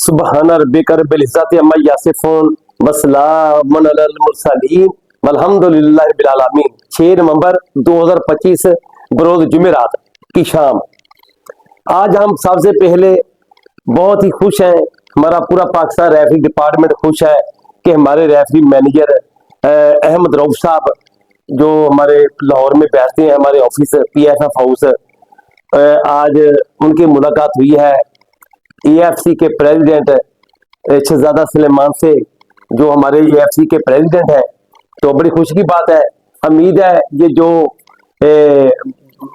सुबहान रब्बिक रब्बिल इज्जति अम्मा यासिफून वस्सलामुन अलल मुरसलीन वल्हम्दुलिल्लाहि रब्बिल आलमीन। 6 नवंबर 2025 बरोज जुमेरात की शाम। आज हम सबसे पहले बहुत ही खुश हैं, हमारा पूरा पाकिस्तान रेफरी डिपार्टमेंट खुश है कि हमारे रेफरी मैनेजर अहमद रऊफ साहब जो हमारे लाहौर में बैठते हैं, हमारे ऑफिस PFF हाउस, आज उनकी मुलाकात हुई है AFC के प्रेसिडेंट शहजादा सुलेमान से, जो हमारे AFC के प्रेसिडेंट हैं। तो बड़ी खुशी की बात है। उम्मीद है ये जो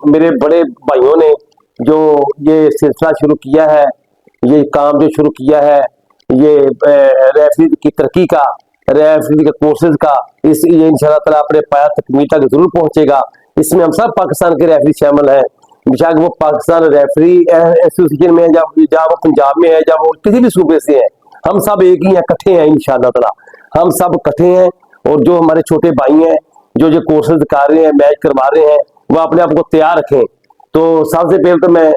मेरे बड़े भाइयों ने जो ये सिलसिला शुरू किया है, ये काम जो शुरू किया है, ये रेफरी की तरक्की का, रेफरी के कोर्सेज का, ये इंशाल्लाह ताला अपने पाया तकमील तक जरूर पहुंचेगा। इसमें हम सब पाकिस्तान के रेफरी शामिल हैं, बेशक वो पाकिस्तान रेफरी एसोसिएशन में है, जब वो पंजाब में है, जब वो किसी भी सूबे से है, हम सब एक ही हैं, इकट्ठे हैं। इंशाल्लाह ताला हम सब इकट्ठे हैं। और जो हमारे छोटे भाई हैं जो कोर्सेज कर रहे हैं, मैच करवा रहे हैं, वो अपने आप को तैयार रखें। तो सबसे पहले तो मैं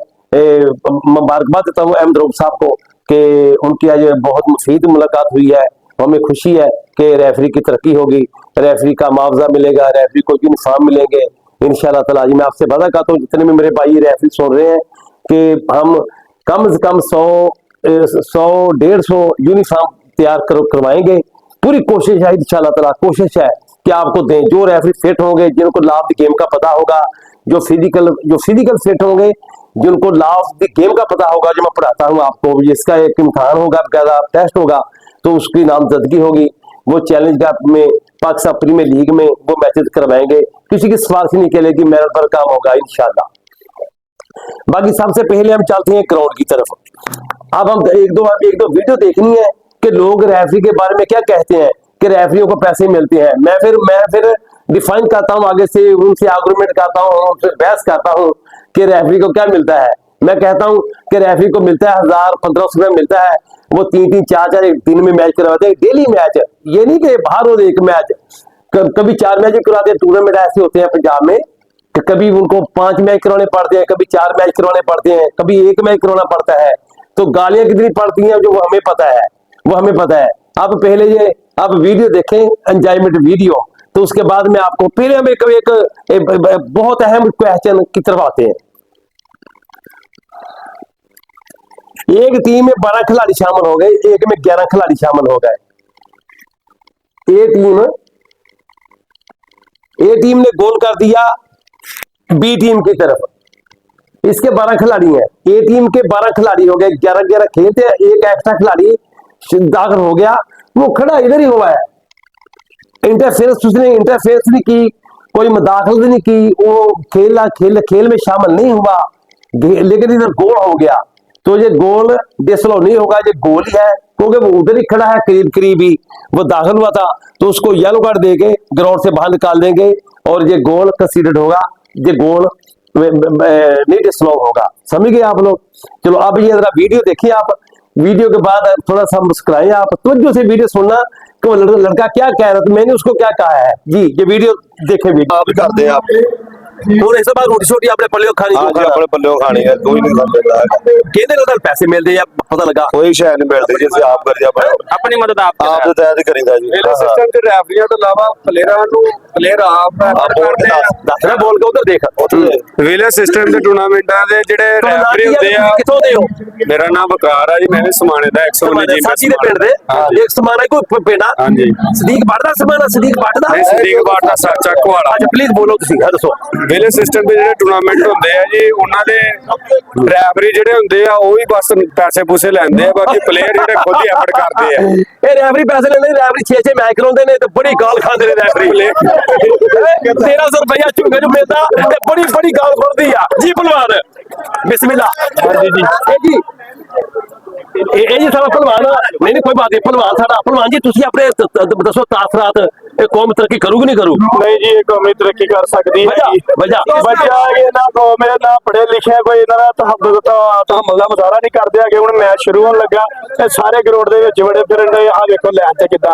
मुबारकबाद देता हूँ अहमद रऊफ साहब को कि उनकी आज बहुत मुफीद मुलाकात हुई है। हमें खुशी है कि रेफरी की तरक्की होगी, रेफरी का मुआवजा मिलेगा, रेफरी को यूनिफॉर्म मिलेंगे इंशाल्लाह ताला। मैं आपसे वादा करता हूँ जितने भी मेरे भाई रेफरी सुन रहे हैं कि हम कम से कम 100-150 यूनिफॉर्म तैयार करवाएंगे। पूरी कोशिश है इंशाल्लाह ताला, कोशिश है कि आपको दें। जो रेफरी फिट होंगे, जिनको लॉ ऑफ द गेम का पता होगा, जो फिजिकल फिट होंगे, जिनको लॉ ऑफ द गेम का पता होगा, जो मैं पढ़ाता हूँ आपको, जिसका एक इम्तहान होगा, बकायदा टेस्ट होगा, तो उसकी नामजदगी होगी। वो चैलेंज कप में, पाकिस्तान प्रीमियर लीग में वो मैचेस करवाएंगे। किसी की सिफारिश नहीं चलेगी, मेहनत पर काम होगा इंशाल्लाह। बाकी सबसे पहले हम चलते हैं ग्राउंड की तरफ। अब हम एक दो वीडियो देखनी है कि लोग रेफरी के बारे में क्या कहते हैं कि रेफरियों को पैसे मिलते हैं। मैं फिर डिफाइन करता हूँ, आगे से उनसे आर्गुमेंट करता हूँ, उनसे बहस करता हूँ कि रेफरी को क्या मिलता है। मैं कहता हूँ कि रेफरी को मिलता है 1000-1500 रुपये मिलता है। वो 3-3, 4-4 एक दिन में मैच करवाते हैं, डेली मैच। ये नहीं कि बाहर रोज एक मैच, कभी 4 मैच करवाते हैं। टूर्नामेंट ऐसे होते हैं पंजाब में कि कभी उनको 5 मैच करवाने पड़ते हैं, कभी 4 मैच करवाने पड़ते हैं, कभी 1 मैच करवाना पड़ता है। तो गालियां कितनी पड़ती हैं जो वो हमें पता है, वो हमें पता है। अब पहले ये आप वीडियो देखें, एंजॉयमेंट वीडियो, तो उसके बाद में आपको पहले हम एक बहुत अहम क्वेश्चन की तरफ आते हैं। एक टीम में 12 खिलाड़ी शामिल हो गए, एक में 11 खिलाड़ी शामिल हो गए। ए टीम ने गोल कर दिया बी टीम की तरफ, इसके 12 खिलाड़ी हैं। ए टीम के 12 खिलाड़ी हो गए, 11-11 खेलते हैं, एक एक्स्ट्रा खिलाड़ी दाखिल हो गया, वो खड़ा इधर ही हुआ है। इंटरफेरेंस उसने इंटरफेरेंस नहीं की, कोई मदाखलत नहीं की, वो खेल में शामिल नहीं हुआ, लेकिन इधर गोल हो गया। तो ये गोल डिसअलाउ नहीं होगा, ये गोल ही है, क्योंकि वो उधर ही खड़ा है, करीब ही वो दाखिल हुआ था। तो उसको येलो कार्ड देके ग्राउंड से बाहर निकाल देंगे और ये गोल कंसीडर्ड होगा, ये गोल नहीं डिसअलाउ होगा। समझ गए आप लोग? चलो अब ये जरा वीडियो देखिए आप, वीडियो के बाद थोड़ा सा मुस्कुराए आप, तवज्जो से वीडियो सुनना कि वो लड़का क्या कह रहा था, मैंने उसको क्या कहा है। जी ये वीडियो देखे, वीडियो आप कर दे आप और इस बार रोटी छोटी आपने पल्ले खानी, अपने पल्ले खानी है, कोई नहीं खा लेता। कहते ना पैसे मिलते हैं, पता लगा कोई शायद नहीं मिलती जिसे आप कर दिया अपनी मदद आप तो तैयार करेंगे जी। मेरे सिस्टम ਤੇ ਰੈਫਰੀਆਂ ਤੋਂ ਇਲਾਵਾ ਪਲੇਅਰ ਆਪ ਕਰਦੇ ਆ। ਦੱਸਣਾ ਬੋਲ ਕੇ ਉਧਰ ਦੇਖ। ਵਿਲੇ ਸਿਸਟਮ ਦੇ ਟੂਰਨਾਮੈਂਟਾਂ ਦੇ ਜਿਹੜੇ ਰੈਫਰੀ ਹੁੰਦੇ ਆ, ਕਿੱਥੋਂ ਦੇ ਹੋ? ਮੇਰਾ ਨਾਮ ਵਕਾਰ ਆ ਜੀ, ਮੈਂ ਵੀ ਸਮਾਣੇ ਦਾ 119 ਸਾਥੀ ਦੇ ਪਿੰਡ ਦੇ ਇੱਕ ਸਮਾਣਾ ਕੋਈ ਪਿੰਡ ਆ। ਹਾਂਜੀ ਸਦੀਕ ਬਾਟਦਾ ਸਮਾਣਾ, ਸਦੀਕ ਬਾਟਦਾ ਨਹੀਂ, ਸਦੀਕ ਬਾਟ ਦਾ ਚੱਕ ਵਾਲਾ। ਅੱਛਾ ਪਲੀਜ਼ ਬੋਲੋ ਤੁਸੀਂ, ਦੱਸੋ। ਵਿਲੇ ਸਿਸਟਮ ਦੇ ਜਿਹੜੇ ਟੂਰਨਾਮੈਂਟ ਹੁੰਦੇ ਆ ਜੀ, ਉਹਨਾਂ ਦੇ ਰੈਫਰੀ ਜਿਹੜੇ ਹੁੰਦੇ ਆ ਉਹ ਵੀ ਬਸ ਪੈਸੇ ਪੂਸੇ ਲੈਂਦੇ ਆ, ਬਾਕੀ ਪਲੇਅਰ ਜਿਹੜੇ ਖੁਦ ਹੀ ਐਫਰਟ ਕਰਦੇ ਆ। ਇਹ ਰੈਫਰੀ ਪੈਸੇ ਲੈਂਦੇ ਨੇ, ਰੈਫਰੀ 6-6 ਮੈਚ ਕਰਾਉਂਦੇ ਨੇ ਤੇ ਬੜੀ ਗਾਲ ਖਾਂਦੇ ਨੇ ਰੈਫਰੀ। 1300 ਰੁਪਇਆ ਚੁੰਗੇ ਨੂੰ ਮਿਲਦਾ ਤੇ ਬੜੀ ਗਾਲ ਖੁਰਦੀ ਆ ਜੀ। ਭਲਵਾਨ ਬਿਸਮਿल्ला। ਹਾਂਜੀ ਜੀ ਇਹ ਜੀ ਸਾਡਾ ਭਲਵਾਨ ਨਹੀਂ ਕੋਈ ਬਾਤ ਨਹੀਂ, ਭਲਵਾਨ ਸਾਡਾ। ਭਲਵਾਨ ਜੀ ਤੁਸੀਂ ਆਪਣੇ ਦੱਸੋ ਤਾਸਰਾਤ, ਇਹ ਕੌਮ ਤਰੱਕੀ ਕਰੂਗੀ ਨਹੀਂ ਕਰੂ? ਨਹੀਂ ਜੀ, ਇਹ ਕੌਮ ਤਰੱਕੀ ਕਰ ਸਕਦੀ ਹੈ ਜੀ। ਬੱਚਾ ਇਹ ਨਾ ਕੌਮ ਇਹ ਨਾ ਪੜ੍ਹੇ ਲਿਖੇ ਕੋਈ ਇਹਨਾਂ ਦਾ ਤਹਮਲ ਦਾ ਮੁਜ਼ਾਹਰਾ ਨਹੀਂ ਕਰਦੇ ਹੈਗੇ। ਹੁਣ ਮੈਚ ਸ਼ੁਰੂ ਹੋਣ ਲੱਗਾ, ਇਹ ਸਾਰੇ ਗਰਾਊਂਡ ਦੇ ਵਿੱਚ ਬੜੇ ਫਿਰਨ ਦੇ। ਆਹ ਵੇਖੋ ਲੈਣ ਤੇ ਕਿੱਦਾਂ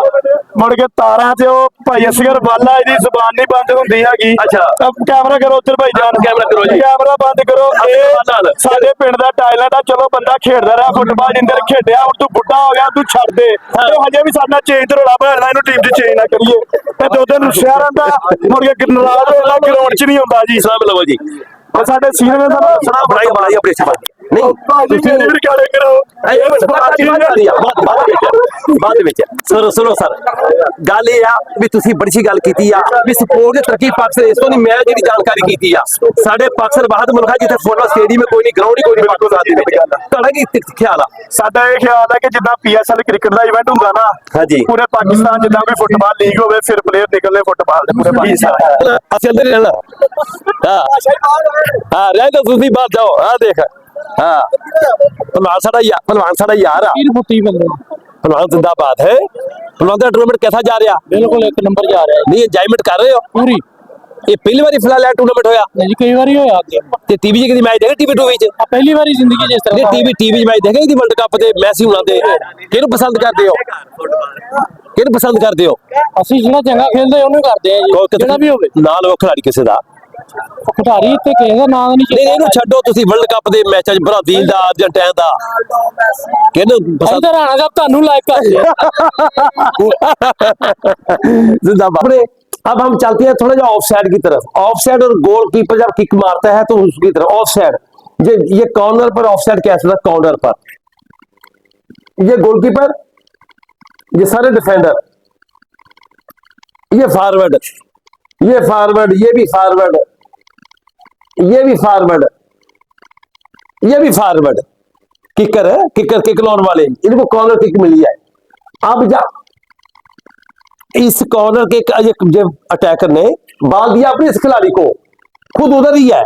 ਮੁੜ ਕੇ ਤਾਰਾਂ ਤੇ ਉਹ ਭਾਈ ਅਸਗਰ ਵਾਲਾ, ਇਹਦੀ ਜ਼ੁਬਾਨ ਨਹੀਂ ਬੰਦ ਹੁੰਦੀ ਹੈਗੀ। ਅੱਛਾ ਕੈਮਰਾ ਕਰੋ ਉੱਧਰ ਭਾਈ ਜਾਨ, ਕੈਮਰਾ ਕਰੋ ਜੀ, ਕੈਮਰਾ ਬੰਦ ਕਰੋ। ਇਹ ਸਾਡੇ ਪਿੰਡ ਦਾ ਟੈਲੈਂਟ ਆ। ਚਲੋ ਬੰਦਾ ਖੇਡਦਾ ਰਿਹਾ ਫੁੱਟਬਾਲ, ਅੰਦਰ ਖੇਡਿਆ ਹੁਣ ਤੂੰ ਬੁੱਢਾ ਹੋ ਗਿਆ ਤੂੰ ਛੱਡ ਦੇ ਤੇ ਹਜੇ ਵੀ ਸਾਡਾ ਚੇਂਜ ਤੇ ਰੋਲਾ ਬਣਾਉਣਾ ਇਹਨੂੰ ਟੀਮ 'ਚ ਚੇਂਜ ਨਾ ਕਰੀਏ ਤੇ ਦੋ ਦਿਨ ਸ਼ਹਿਰਾਂ ਦਾ ਮੁੜ ਕੇ ਨਾਰਾਜ਼ ਹੋਇਆ ਗਰਾਊਂਡ 'ਚ ਨਹੀਂ ਹੁੰਦਾ ਜੀ ਸਲਾਮ ਲਵੋ ਜੀ ਤੇ ਸਾਡੇ ਸੀਨੀਅਰ ਨੇ ਸਾਨੂੰ ਦੱਸਣਾ ਬਣਾਈ ਆਪਣੀ ਅੱਛਾ ਨਹੀਂ ਤੁਸੀਂ ਵੀ ਕਾਲੇ ਕਰੋ ਬਾਅਦ ਵਿੱਚ ਸੁਣੋ ਸਰ ਗੱਲ ਇਹ ਆ ਵੀ ਤੁਸੀਂ ਬੜੀ ਸੀ ਗੱਲ ਕੀਤੀ ਆ ਵੀ ਸਪੋਰਟ ਦੀ ਤਰੱਕੀ ਪਾਕਿਸਤਾਨ ਇਸ ਤੋਂ ਨਹੀਂ ਮੈਂ ਜਿਹੜੀ ਜਾਣਕਾਰੀ ਕੀਤੀ ਆ ਸਾਡੇ ਪਾਕਿਸਤਾਨ ਬਾਹਰ ਮੁਲਕ ਜਿੱਥੇ ਫੁੱਟਬਾਲ ਸਟੇਡੀਅਮ ਕੋਈ ਨਹੀਂ ਗਰਾਊਂਡ ਹੀ ਕੋਈ ਨਹੀਂ ਪਾਕਿਸਤਾਨ ਦੇ ਵਿੱਚ ਤੁਹਾਡਾ ਕੀ ਖਿਆਲ ਆ ਸਾਡਾ ਇਹ ਖਿਆਲ ਹੈ ਕਿ ਜਿੱਦਾਂ PSL ਕ੍ਰਿਕਟ ਦਾ ਇਵੈਂਟ ਹੁੰਦਾ ਨਾ ਹਾਂਜੀ ਪੂਰੇ ਪਾਕਿਸਤਾਨ ਜਿੱਦਾਂ ਵੀ ਫੁੱਟਬਾਲ ਲੀਗ ਹੋਵੇ ਫਿਰ ਪਲੇਅਰ ਨਿਕਲਨੇ ਫੁੱਟਬਾਲ ਦੇ ਪੂਰੇ ਪਾਕਿਸਤਾਨ ਅਸੀਂ ਅੰਦਰ ਹੀ ਰਹਿਣਾ ਹਾਂ ਰਹਿ ਤਾਂ ਤੁਸੀਂ ਬਾਹਰ ਜਾਓ ਆ ਦੇਖ हाँ पहलवान साड़ा यार पहलवान जिंदाबाद है पहलवान का टूर्नामेंट कैसा जा रहा बिल्कुल एक नंबर जा रहा है नहीं एंजॉयमेंट कर रहे हो पूरी ये पहली बार फिलहाल टूर्नामेंट होया नहीं कई बार होया ते टीवी च कदी मैच देखे टीवी 2 विच पहली बार जिंदगी जिस तरह टीवी मैच देखे दी वर्ल्ड कप ते मैसी हुणा दे किहनु पसंद करदे हो किहनु पसंद करदे हो ਅਸੀਂ ਜਿਹੜਾ ਚੰਗਾ ਖੇਲਦੇ ਉਹਨੂੰ ਕਰਦੇ ਆ ਜੀ ਜਿਹੜਾ ਵੀ ਹੋਵੇ ਨਾਲ ਉਹ ਖਿਡਾਰੀ ਕਿਸੇ ਦਾ ਖਿਡਾਰੀ ਤੇ ਕਿਸੇ ਦਾ ਨਾਂ ਨਹੀਂ ਨਹੀਂ ਇਹਨੂੰ ਛੱਡੋ ਤੁਸੀਂ ਵਰਲਡ ਕੱਪ ਦੇ ਮੈਚਾਂ 'ਚ ਬ੍ਰਾਜ਼ੀਲ ਦਾ ਅਰਜਨਟਾਈਨ ਦਾ ਕਿਹਨੂੰ ਪਸੰਦ ਇਧਰ ਆਣਾ ਸਭ ਤੁਹਾਨੂੰ ਲਾਇਕ ਕਰਦੇ जिंदाबाद अपने अब हम चलते हैं थोड़ा जा ऑफ साइड की तरफ ऑफ साइड और गोलकीपर जब किक मारता है तो उसकी तरफ ऑफ साइड ये कॉर्नर पर ऑफ साइड कैसे होता है कॉर्नर पर ये गोलकीपर ये सारे डिफेंडर ये फॉरवर्ड ये फॉरवर्ड ये भी फॉरवर्ड ये भी फॉरवर्ड ये भी फॉरवर्ड किकर है किकर किक लाने वाले इनको कॉर्नर किक मिली है अब जा इस कॉर्नर के जब अटैकर ने बाल दिया अपने इस खिलाड़ी को खुद उधर ही है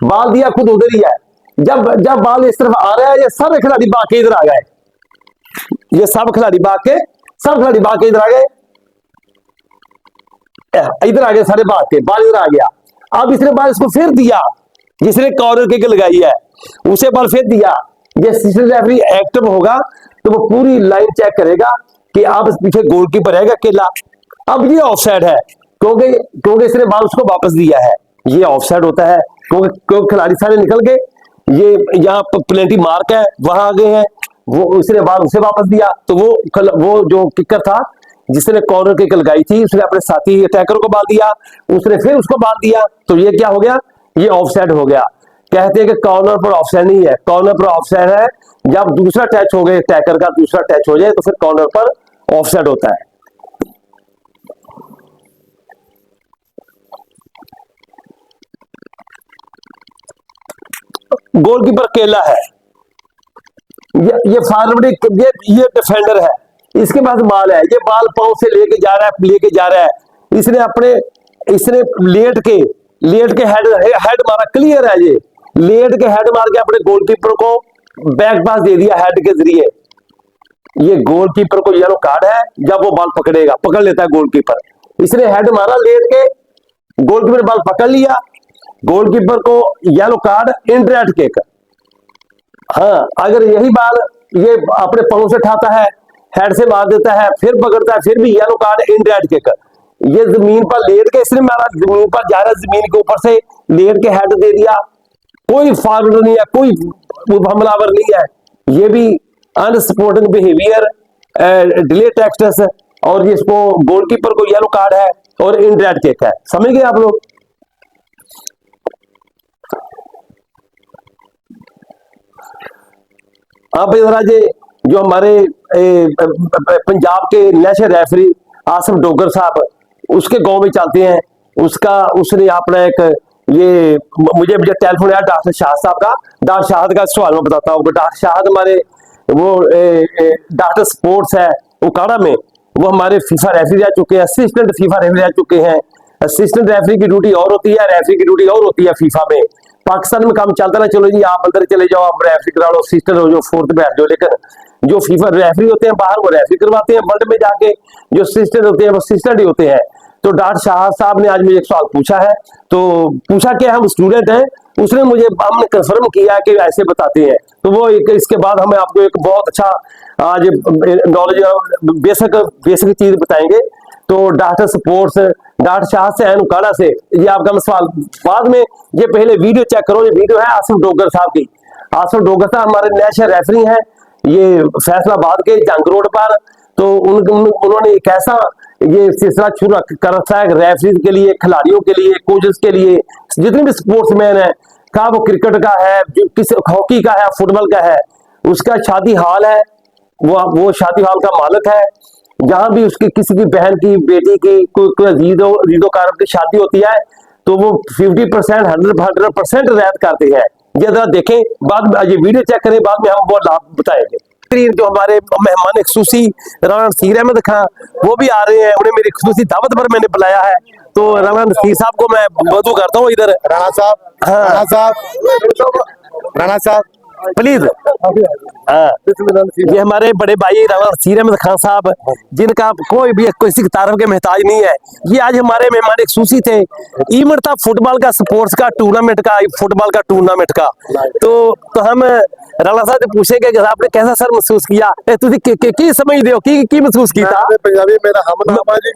बाल दिया खुद उधर ही है जब बाल इस तरफ आ रहा है ये सारे खिलाड़ी भाग के इधर आ गए ये सब खिलाड़ी भाग के इधर आ गए इधर आ गए सारे भाग के बाल इधर आ गया अब इसने बाल इसको फिर दिया जिसने कॉर्नर किक लगाई है उसे बाल फिर दिया ये असिस्टेंट रेफरी एक्टिव होगा तो वो पूरी लाइन चेक करेगा कि आप पीछे गोलकीपर रहेगा अकेला अब ये ऑफसाइड है क्योंकि इसने बाल उसको वापस दिया है ये ऑफसाइड होता है क्योंकि खिलाड़ी सारे निकल गए ये यहाँ प्लेंटी मार्क है वहां आ गए हैं वो उसने बाल उसे वापस दिया तो वो जो किकर था जिसने कॉर्नर किक लगाई थी उसने अपने साथी अटैकर को बाल दिया उसने फिर उसको बाल दिया तो ये क्या हो गया ये ऑफसाइड हो गया कहते हैं कि कॉर्नर पर ऑफसाइड नहीं है कॉर्नर पर ऑफसाइड है जब दूसरा टच हो गया अटैकर का दूसरा टच हो जाए तो फिर कॉर्नर पर ऑफसाइड होता है गोलकीपर अकेला है ये फॉरवर्ड ये डिफेंडर है इसके पास बाल है ये बाल पांव से लेके जा रहा है इसने लेट के हेड मारा क्लियर है ये लेट के हेड मार के अपने गोलकीपर को बैक पास दे दिया हेड के जरिए ये गोलकीपर को येलो कार्ड है जब वो बाल पकड़ लेता है गोलकीपर इसने हेड मारा लेट के गोलकीपर बाल पकड़ लिया गोलकीपर को येलो कार्ड इनडायरेक्ट किक हाँ अगर यही बाल ये अपने पांव से उठाता है हेड से मार देता है फिर पकड़ता है फिर भी येलो कार्ड इनडायरेक्ट किक ये जमीन पर लेट के इसने मारा जमीन पर जा रहा है जमीन के ऊपर से लेट के हेड दे दिया कोई फॉरवर्ड नहीं है कोई हमलावर नहीं है ये भी अनसपोर्टिंग बिहेवियर डिले टैक्टिक्स और जिसको गोलकीपर को येलो कार्ड है और इनडायरेक्ट किक है समझ गए आप लोग अब जरा जो हमारे पंजाब के नेशनल रेफरी आसिफ डोगर साहब उसके गांव में चलते हैं उसने अपना एक ये मुझे टेलीफोन आया डॉक्टर शाहद साहब का डॉक्टर शाहद का सवाल मैं बताता हूँ डॉक्टर शाहद हमारे वो डॉक्टर स्पोर्ट्स है उकाड़ा में वो हमारे फीफा रेफरी रह चुके हैं असिस्टेंट फीफा रेफरी रह चुके हैं असिस्टेंट रेफरी की ड्यूटी और होती है रेफरी की ड्यूटी और होती है फीफा में पाकिस्तान में काम चलता ना चलो जी आप अंदर चले जाओ आप रेफरी करा लो असिस्टेंट हो जो फोर्थ बैठ जाओ लेकिन जो फीफा रेफरी होते हैं बाहर वो रेफरी करवाते हैं वर्ल्ड में जाके जो असिस्टेंट होते हैं वो असिस्टेंट ही होते हैं तो डॉक्टर शाहद साहब ने आज मुझे एक सवाल पूछा है तो पूछा कि हम स्टूडेंट हैं उसने मुझे हमने कंफर्म किया कि ऐसे बताते हैं तो वो इसके बाद हमें आपको एक बहुत अच्छा आज नॉलेज बेसिक चीज बताएंगे तो डॉक्टर स्पोर्ट्स डॉक्टर शाहद से उकाड़ा से ये आपका सवाल बाद में ये पहले वीडियो चेक करो ये वीडियो है आसिफ डोगर साहब की आसिफ डोगर साहब हमारे नेशनल रेफरी हैं ये फैसलाबाद के जंग रोड पर, तो उन्होंने एक ऐसा ये सिलसिला शुरू कर रखा है रेफरी के लिए, खिलाड़ियों के लिए, कोचेस के लिए, जितने भी स्पोर्ट्समैन है, का वो क्रिकेट का है, किस हॉकी का है, फुटबॉल का है, उसका शादी हाल है, वो शादी हाल का मालिक है। जहां भी उसकी किसी की बहन की, बेटी की, कोई अजीजो कारब की शादी होती है तो वो 50% 100% रैयत करते हैं। ये जरा देखें, बाद में ये वीडियो चेक करें, बाद में हम वो लाभ बताएंगे। जो हमारे मेहमान खसूसी राणा नसीर अहमद खान वो भी आ रहे हैं, उन्हें मेरी खसूसी दावत पर मैंने बुलाया है, तो राणा नसीर साहब को मैं मदू करता हूँ इधर। राणा साहब, हाँ। राणा साहब प्लीज। हाँ, ये हमारे बड़े भाई राणा नसीर अहमद खान साहब, जिनका कोई भी किसी तारीफ के मोहताज नहीं है। ये आज हमारे मेहमान खसूसी थे। इवेंट था फुटबॉल का, स्पोर्ट्स का टूर्नामेंट का, फुटबॉल का टूर्नामेंट का। तो हम राणा साहब से पूछेंगे कि आपने कैसा सर महसूस किया, तुझे की समझ दो की महसूस किया था? पंजाबी मेरा हमनामा जी।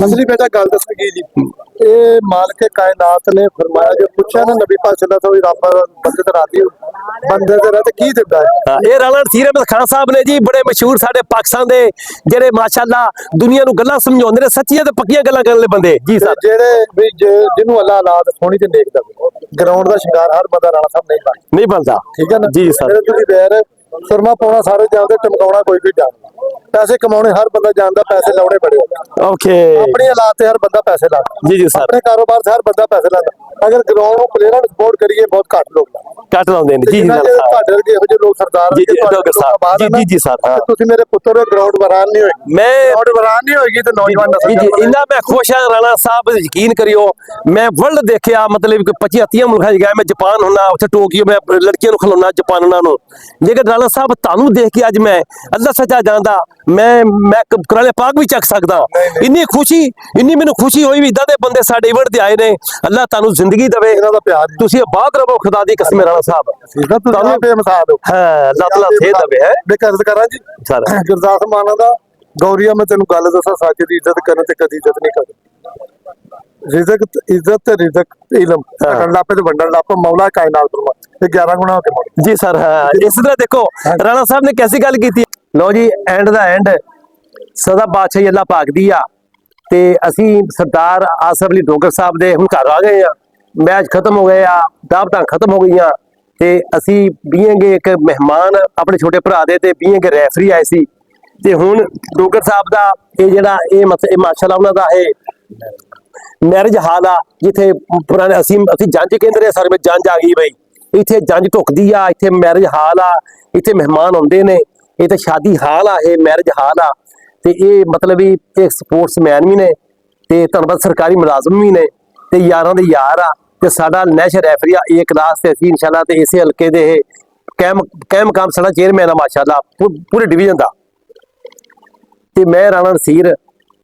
असली बेटा गल दसगी जी, ये मालिक कायनात ने फरमाया, जो पूछा ना नबी पाक सल्लल्लाहु अलैहि वसल्लम बंदे ते राती बंदे ते रहते की दिंदा है। ये राणा नसीर अहमद खान साहब ने जी, बड़े मशहूर साडे पाकिस्तान दे, जेड़े माशाअल्लाह दुनिया नूं गल्लां समझाउंदे ने, सच्चियां ते पक्कियां गल्लां करन वाले बंदे जी सर। जेड़े भी जिन्हों अल्लाह औलाद सोहनी ते नेक दे, ग्राउंड दा शिंगार हर बंदा राणा साहब नहीं बनदा, ठीक है ना जी सर। तुसीं वैर सुरमा पाउणा सारे जानदे, टमकाउणा कोई भी जानदा, पैसे कमाने हर बंदा जानदा, पैसे लाउणे बड़े औखे। ओके, अपनी औलाद ते हर बंदा पैसे लांदा जी जी सर। अपने कारोबार से हर बंदा पैसे लांदा, अगर ग्राउंड ਨੂੰ ਪਲੇਅਰਾਂ ਨੂੰ ਸਪੋਰਟ ਕਰੀਏ ਬਹੁਤ ਘੱਟ ਲੋਕ ਕੱਟ ਲਾਉਂਦੇ ਨੇ। ਜੀ ਜੀ ਤੁਹਾਡੇ ਵਰਗੇ ਇਹੋ ਜਿਹੇ ਲੋਕ ਸਰਦਾਰ ਜੀ ਜੀ ਸਰ। ਤੁਸੀਂ ਮੇਰੇ ਪੁੱਤਰ ਗਰਾਊਂਡ ਵਰਾਨ ਨਹੀਂ ਹੋਏ, ਮੈਂ ਗਰਾਊਂਡ ਵਰਾਨ ਨਹੀਂ ਹੋਏਗੀ ਤੇ ਨੌਜਵਾਨ ਜੀ ਜੀ ਇੰਨਾ ਮੈਂ ਖੁਸ਼ ਹਾਂ ਰਾਣਾ ਸਾਹਿਬ, ਯਕੀਨ ਕਰਿਓ ਮੈਂ ਵਰਲਡ ਦੇਖਿਆ, ਮਤਲਬ ਕਿ 25-30 ਮੁਲਕਾਂ 'ਚ ਗਿਆ, ਮੈਂ ਜਾਪਾਨ ਹੁੰਨਾ, ਉੱਥੇ ਟੋਕੀਓ ਮੈਂ ਲੜਕੀਆਂ ਨੂੰ ਖਿਲਾਉਣਾ ਜਾਪਾਨਾਂ ਨੂੰ। ਜੇਕਰ ਰਾਣਾ ਸਾਹਿਬ ਤੁਹਾਨੂੰ ਦੇਖ ਕੇ ਅੱਜ ਮੈਂ ਅੱਲਾ ਸੱਚਾ ਜਾਣਦਾ, ਮੈਂ ਕੁਰਾਨ ਪਾਕ ਵੀ ਚੱਕ ਸਕਦਾ। ਇੰਨੀ ਖੁਸ਼ੀ, ਇੰਨੀ ਮੈਨੂੰ ਖੁਸ਼ੀ ਹੋਈ ਵੀ ਇਦਾਂ ਦੇ ਬੰਦੇ ਸਾਡੇ ਇਵੈਂਟ ਤੇ ਆਏ ਨੇ। ਅੱਲਾ ਤੁਹਾਨੂੰ ਜ਼ਿੰਦਗੀ ਦੇਵੇ, ਇਹਨਾਂ ਦਾ ਪਿਆਰ ਤੁਸੀਂ ਆਬਾਦ ਰਹੋ, ਖੁਦਾ ਦੀ ਕਸਮ ਰਾਣਾ ਸਾਹਿਬ। ਤੁਹਾਨੂੰ ਬੇਮਿਸਾਲ ਹੋ। ਹਾਂ, ਅੱਲਾ ਤਾਲਾ ਸੇ ਦਵੇ ਹੈ। ਮੈਂ ਕਰਜ਼ ਕਰਾਂ ਜੀ ਸਰ, ਗੁਰਦਾਸ ਮਾਨਾ ਦਾ ਗੌਰੀਆ, ਮੈਂ ਤੈਨੂੰ ਗੱਲ ਦੱਸਾਂ, ਸੱਚ ਦੀ ਇੱਜ਼ਤ ਕਰਨ ਤੇ ਕਦੀ ਇੱਜ਼ਤ ਨਹੀਂ ਕਰਦਾ। ਇੱਜ਼ਤ ਤੇ ਰਿਜ਼ਕ ਤੇ ਇਲਮ ਕਰਨ ਲੱਪੇ ਤੇ ਵੰਡਣ ਲੱਪ, ਮੌਲਾ ਕਾਇਨਾਤ ਫਰਮਾ ਤੇ 11 ਗੁਣਾ ਹੋ ਕੇ ਮੁੜ। जी सर। हाँ, इस तरह देखो राणा साहब ने कैसी गल की। लो जी, एंड दा एंड सदा बादशाही अल्लाह पाक दी आ, ते असी सरदार आसफ अली डोगर साहब दे हुण घर आ गए आ। मैच खत्म हो गए आ, दावतां खत्म हो गईयां, ते असी बीएंगे एक मेहमान अपने छोटे भरा दे, ते बीएंगे रैफरी आए सी, ते हुण डोगर साहब दा ये जेड़ा ये माशाअल्लाह उन्हां दा ये मैरिज हाल आ, जिथे पुराने असी जंज कहंदे ने, सारे में जंज आ गई बई, इत्थे जंज ढुकदी आ, इत्थे मैरिज हाल आ, इत्थे मेहमान आउंदे ने, ये ते शादी हाल आ, ये मैरिज हाल आ, ते ये मतलब भी एक स्पोर्ट्समैन भी ने, ते तुहानूं पता सरकारी मुलाजम भी ने, ते यारां दे यार आ, ते साडा नेशनल रैफरी आ ए क्लास, ते असीं इंशाअल्लाह ते इसे हलके दे कैम काम साडा चेयरमैन आ माशाअल्लाह पूरे डिवीजन दा। ते मैं राणा नसीर,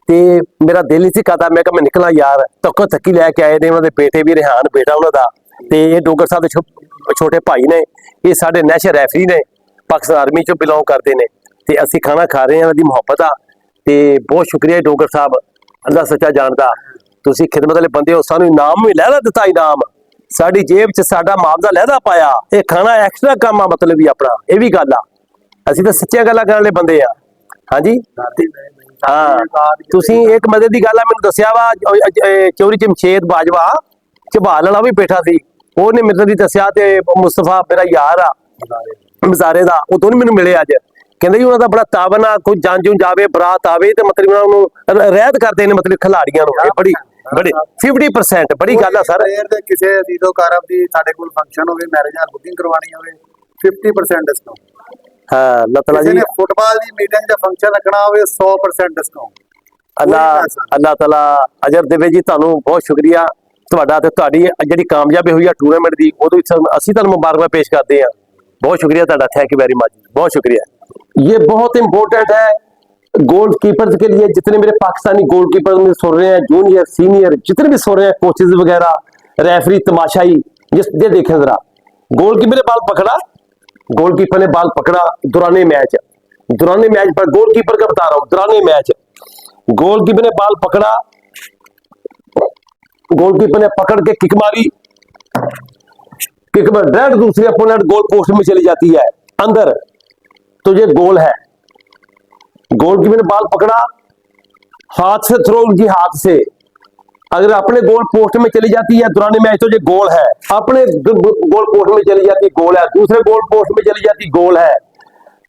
ते मेरा दिल नहीं सी करदा, मैं कहा मैं निकला यार, तक्को तक्की लैके आए ने, उन्हां दे बेटे भी रेहान बेटा उन्हां दा, ते ये डोगर साहब दे छोटे भाई ने, ये साडे नेशनल रैफरी ने, पाकिस्तान आर्मी चों बिलोंग करते हैं, ते असीं खाना खा रहे हैं, उन्हां दी मुहब्बत आ, ते बहुत शुक्रिया डोगर साहब, अल्लाह सच्चा जानदा, तुसीं खिदमत वाले बंदे हो, सानूं इनाम भी लहदा दित्ता, इनाम साडी जेब च साडा मुआवजा लहदा पाया, ये खाना एक्स्ट्रा काम आ, मतलब भी अपना ये भी गल आ, असीं तां सच्चियां गल्लां करन वाले बंदे आ। हाँ जी, हाँ, तुसीं एक मजे दी गल आ मैनूं दस्सिया वा, चौधरी जमशेद बाजवा ਝਬਾਲ ਵਾਲਾ भी बैठा सी, ਉਹਨੇ ਮੇਰੇ ਦੀ ਦੱਸਿਆ, ਤੇ ਮੁਸਤਫਾ ਮੇਰਾ ਯਾਰ ਆ ਮਜ਼ਾਰੇ ਦਾ, ਉਹ ਦੋਨੋਂ ਮੈਨੂੰ ਮਿਲੇ ਅੱਜ, ਕਹਿੰਦੇ ਜੀ ਉਹਨਾਂ ਦਾ ਬੜਾ ਤਾਬਨ ਆ, ਕੋਈ ਜੰਜ ਜੂੰ ਜਾਵੇ, ਬਰਾਤ ਆਵੇ, ਤੇ ਮਤਲਬ ਉਹਨਾਂ ਨੂੰ ਰਹਿਤ ਕਰਦੇ ਨੇ, ਮਤਲਬ ਖਿਲਾੜੀਆਂ ਨੂੰ, ਇਹ ਬੜੀ 50% ਬੜੀ ਗੱਲ ਆ ਸਰ। ਕਿਸੇ ਅਜ਼ੀਜ਼ੋ ਕਾਰਬ ਦੀ ਸਾਡੇ ਕੋਲ ਫੰਕਸ਼ਨ ਹੋਵੇ, ਮੈਰਿਜ ਹਾਲ ਬੁਕਿੰਗ ਕਰਵਾਣੀ ਹੋਵੇ, 50% ਡਿਸਕਾਊਂਟ। ਹਾਂ, ਅੱਲਾਹ ਤਾਲਾ ਜੀ, ਫੁੱਟਬਾਲ ਦੀ ਮੀਟਿੰਗ ਦਾ ਫੰਕਸ਼ਨ ਰੱਖਣਾ ਹੋਵੇ 100% ਡਿਸਕਾਊਂਟ। ਅੱਲਾਹ ਤਾਲਾ ਅਜਰ ਦੇਵੇ ਜੀ, ਤੁਹਾਨੂੰ ਬਹੁਤ ਸ਼ੁਕਰੀਆ ਤੁਹਾਡਾ, ਤੇ ਤੁਹਾਡੀ ਜਿਹੜੀ ਕਾਮਯਾਬੀ ਹੋਈ ਆ ਟੂਰਨਾਮੈਂਟ ਦੀ, ਉਹਦੇ ਵਿੱਚ ਅਸੀਂ ਤੁਹਾਨੂੰ ਮੁਬਾਰਕਾਂ पेश करते हैं। बहुत शुक्रिया ਤੁਹਾਡਾ, थैंक यू वेरी मच, बहुत शुक्रिया। ये बहुत इंपॉर्टेंट है गोल्ड कीपर्स के लिए, जितने मेरे पाकिस्तानी गोल्ड कीपर में सुन रहे हैं, जूनियर सीनियर जितने भी सुन रहे हैं, कोचेज वगैरह, रेफरी तमाशाई, जिस ये देखें जरा, गोल कीपर ने बाल पकड़ा, गोल कीपर ने बाल पकड़ा दौराने मैच पर, गोल कीपर का बता रहा हूँ, दौराने मैच गोल कीपर ने बाल पकड़ा, गोलकीपर ने पकड़ के किक मारी, किक में डायरेक्ट दूसरी अपोनेंट गोल पोस्ट में चली जाती है, अंदर तो ये गोल है, गोलकीपर ने बॉल पकड़ा, हाथ से थ्रो उनकी हाथ से, अगर अपने गोल पोस्ट में चली जाती है दौरान मैच तो ये गोल है, अपने गोल पोस्ट में चली जाती गोल है, दूसरे गोल पोस्ट में चली जाती गोल है।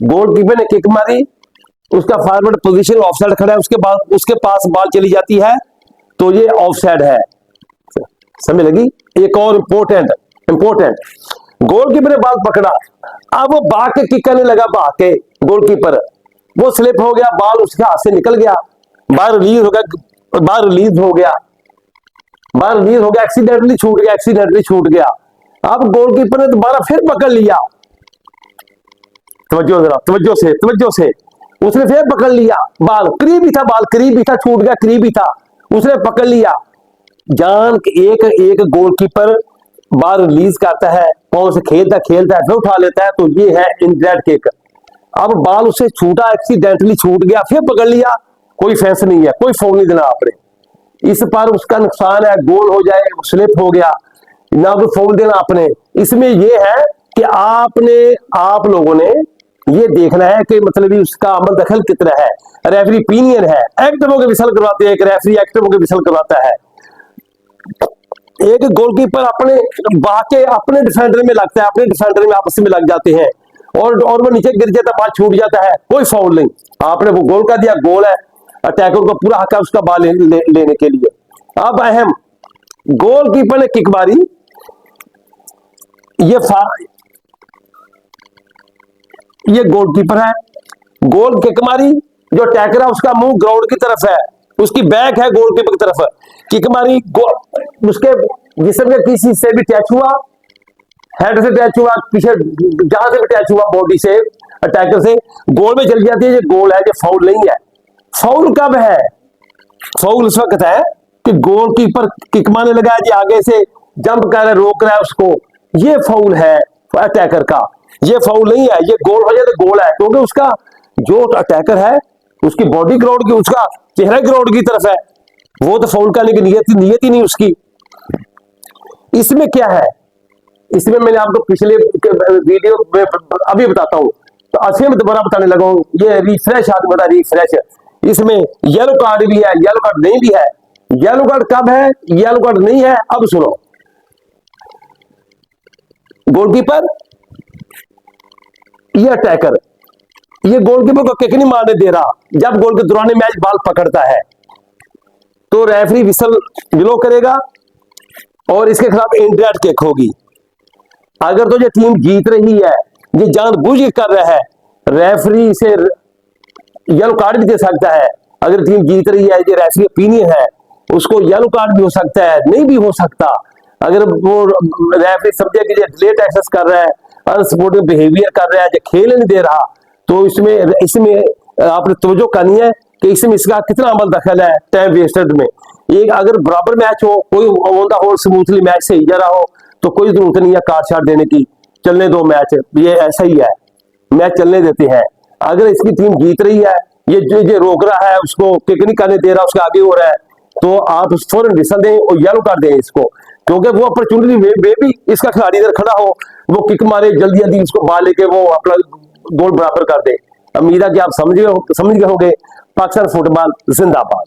गोलकीपर ने किक मारी, उसका फॉरवर्ड पोजीशन ऑफसाइड खड़ा है, उसके बाद उसके पास बॉल चली जाती है तो ये ऑफसाइड है। समझ लगी? एक और इंपॉर्टेंट गोलकीपर ने बॉल पकड़ा, अब वो भाग के किक करने लगा, भाग के गोलकीपर वो स्लिप हो गया, बॉल उसके हाथ से निकल गया, बाहर रिलीज हो गया, एक्सीडेंटली छूट गया। अब गोलकीपर ने दोबारा फिर पकड़ लिया, तवज्जो से उसने फिर पकड़ लिया, बॉल करीब ही था, छूट गया, करीब ही था, उसने पकड़ लिया। जान एक गोलकीपर बॉल रिलीज करता है, पांव से खेलता है फिर उठा लेता है, तो ये है इनडायरेक्ट किक। अब बॉल उससे छूटा, एक्सीडेंटली छूट गया, फिर पकड़ लिया, कोई फेंस नहीं है, कोई फाउल नहीं देना आपने, इस पर उसका नुकसान है, गोल हो जाए, स्लिप हो गया, ना कोई फाउल देना आपने। इसमें यह है कि आप लोगों ने ये देखना है कि मतलब उसका अमल दखल कितना है। रेफरी ओपिनियन है, एक्टिव होकर विसल करवाते हैं, एक रेफरी एक्टिव होकर विसल करवाता है। एक गोलकीपर अपने डिफेंडर में लगता है, अपने डिफेंडर में आपस में लग जाते हैं और वो नीचे गिर जाता है, बॉल छूट जाता है, कोई फाउल नहीं, आपने वो गोल कर दिया, गोल है, अटैकर को पूरा हक है उसका बॉल लेने के लिए। अब अहम, गोलकीपर ने किक मारी, ये गोलकीपर है, गोल किक मारी, जो अटैकर है उसका मुंह ग्राउंड की तरफ है, उसकी बैक है गोलकीपर की तरफ, किक मारी, उसके जिस्म के किसी से भी टच हुआ, हेड से टच हुआ, पीछे जहां से भी टच हुआ बॉडी से, अटैकर से, गोल में चली जाती है, ये गोल है, ये फाउल नहीं है। फाउल कब है? फाउल उस वक्त है कि गोलकीपर किक मारने लगा है, आगे से जंप कर रहा है, रोक रहा है उसको, ये फाउल है अटैकर का, ये फाउल नहीं है। ये गोल हो जाए तो गोल है, क्योंकि उसका जो अटैकर है उसकी बॉडी ग्राउंड की, उसका चेहरा ग्राउंड की तरफ है, वो तो फाउल करने की नियत ही नहीं उसकी। इसमें क्या है, इसमें मैंने आपको पिछले वीडियो में अभी बताता हूं, तो असली में दोबारा बताने लगा हूं, ये रिफ्रेश आदमी बता, रिफ्रेश। इसमें येलो कार्ड भी है, येलो कार्ड नहीं भी है। येलो कार्ड कब है, येलो कार्ड नहीं है, अब सुनो। गोलकीपर, ये अटैकर, ये गोलकीपर को किक नहीं मारने दे रहा, जब गोल के दौरान मैच बॉल पकड़ता है तो रेफरी विसल ब्लो करेगा और इसके खिलाफ इनडायरेक्ट किक होगी। अगर तो ये टीम जीत रही है, ये जानबूझ के कर रहा है, रेफरी इसे येलो कार्ड भी दे सकता है। अगर टीम जीत रही है, ये रेफरी ओपिनियन है, उसको येलो कार्ड भी हो सकता है, नहीं भी हो सकता। अगर वो रेफरी समझे कि ये डिलेट एक्सेस कर रहा है, अनसपोर्टिव बिहेवियर कर रहा है, जो खेल नहीं दे रहा, तो इसमें आपने तवज्जो करनी है कि इसमें इसका कितना अमल दखल है टाइम वेस्टेड में। एक अगर बराबर मैच हो, कोई on the whole smoothly match सही जा रहा हो, तो कोई जरूरत नहीं है कार्ड शार्ट देने की, चलने दो मैच, ये ऐसा ही है, मैच चलने देते हैं। अगर इसकी टीम जीत रही है, ये रोक रहा है, उसको किक नहीं करने दे रहा, उसका आगे हो रहा है, तो आप फौरन विसल दें और येलो कार्ड दें इसको, क्योंकि वो अपॉर्चुनिटी में भी इसका खिलाड़ी इधर खड़ा हो, वो किक मारे, जल्दी जल्दी उसको बाल लेके वो अपना गोल बराबर कर दे। उम्मीद है कि आप समझ गए होंगे। पाकिस्तान फुटबॉल जिंदाबाद।